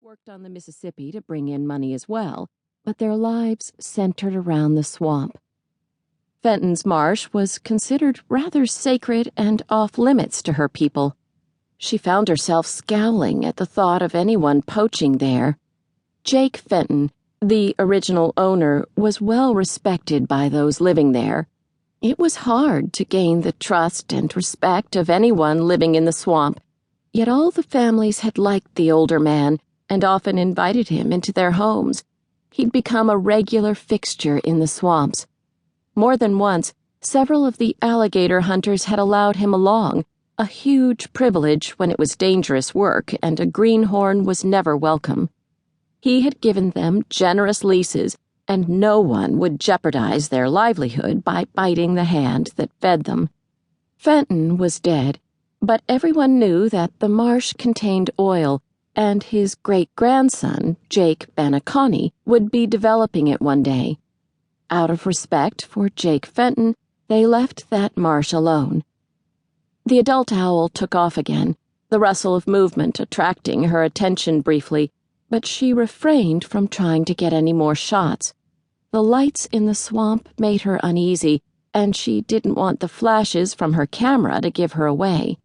worked on the Mississippi to bring in money as well, but their lives centered around the swamp. Fenton's Marsh was considered rather sacred and off-limits to her people. She found herself scowling at the thought of anyone poaching there. Jake Fenton, the original owner, was well respected by those living there. It was hard to gain the trust and respect of anyone living in the swamp, yet all the families had liked the older man and often invited him into their homes. He'd become a regular fixture in the swamps. More than once, several of the alligator hunters had allowed him along, a huge privilege when it was dangerous work and a greenhorn was never welcome. He had given them generous leases, and no one would jeopardize their livelihood by biting the hand that fed them. Fenton was dead, but everyone knew that the marsh contained oil, and his great-grandson, Jake Banaconi, would be developing it one day. Out of respect for Jake Fenton, they left that marsh alone. The adult owl took off again, the rustle of movement attracting her attention briefly, but she refrained from trying to get any more shots. The lights in the swamp made her uneasy, and she didn't want the flashes from her camera to give her away.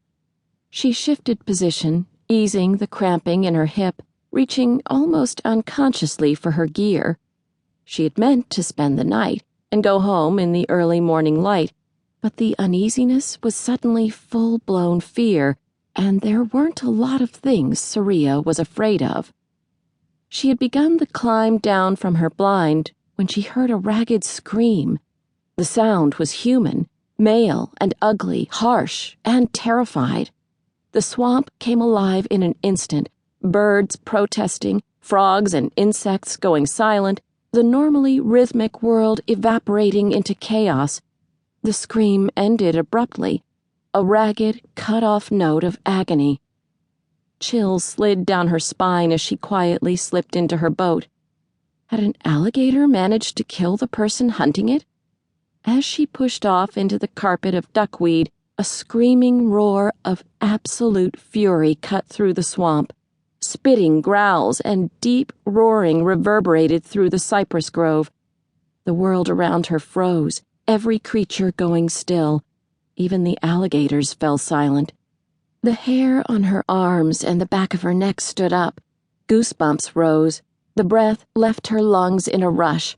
She shifted position, easing the cramping in her hip, reaching almost unconsciously for her gear. She had meant to spend the night and go home in the early morning light, but the uneasiness was suddenly full-blown fear, and there weren't a lot of things Saria was afraid of. She had begun the climb down from her blind when she heard a ragged scream. The sound was human, male and ugly, harsh and terrified. The swamp came alive in an instant, birds protesting, frogs and insects going silent, the normally rhythmic world evaporating into chaos. The scream ended abruptly, a ragged, cut-off note of agony. Chills slid down her spine as she quietly slipped into her boat. Had an alligator managed to kill the person hunting it? As she pushed off into the carpet of duckweed, a screaming roar of absolute fury cut through the swamp. Spitting growls and deep roaring reverberated through the cypress grove. The world around her froze, every creature going still. Even the alligators fell silent. The hair on her arms and the back of her neck stood up. Goosebumps rose. The breath left her lungs in a rush.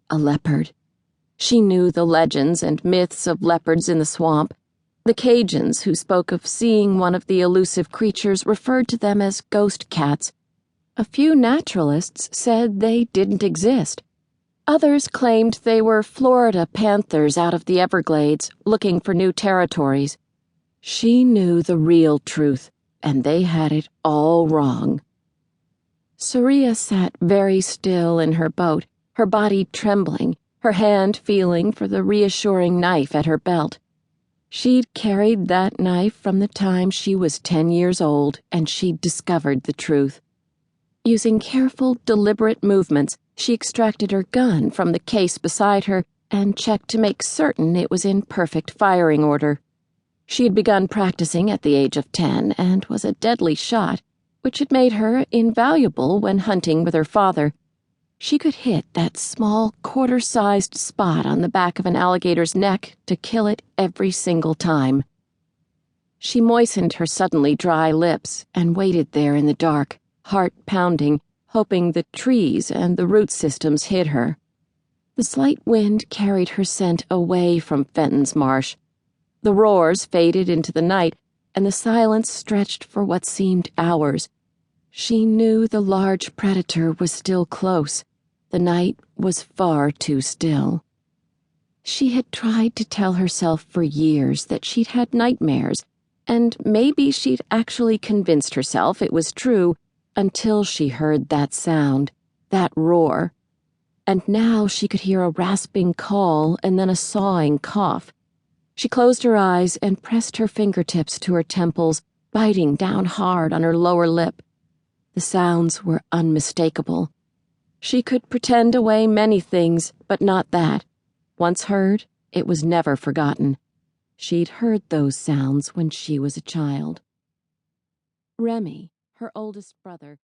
A leopard. She knew the legends and myths of leopards in the swamp. The Cajuns who spoke of seeing one of the elusive creatures referred to them as ghost cats. A few naturalists said they didn't exist. Others claimed they were Florida panthers out of the Everglades, looking for new territories. She knew the real truth, and they had it all wrong. Saria sat very still in her boat, her body trembling, her hand feeling for the reassuring knife at her belt. She'd carried that knife from the time she was 10 years old, and she'd discovered the truth. Using careful, deliberate movements, she extracted her gun from the case beside her and checked to make certain it was in perfect firing order. She had begun practicing at the age of 10 and was a deadly shot, which had made her invaluable when hunting with her father. She could hit that small, quarter-sized spot on the back of an alligator's neck to kill it every single time. She moistened her suddenly dry lips and waited there in the dark, heart pounding, hoping the trees and the root systems hid her. The slight wind carried her scent away from Fenton's Marsh. The roars faded into the night, and the silence stretched for what seemed hours. She knew the large predator was still close. The night was far too still. She had tried to tell herself for years that she'd had nightmares, and maybe she'd actually convinced herself it was true until she heard that sound, that roar. And now she could hear a rasping call and then a sawing cough. She closed her eyes and pressed her fingertips to her temples, biting down hard on her lower lip. The sounds were unmistakable. She could pretend away many things, but not that. Once heard, it was never forgotten. She'd heard those sounds when she was a child. Remy, her oldest brother,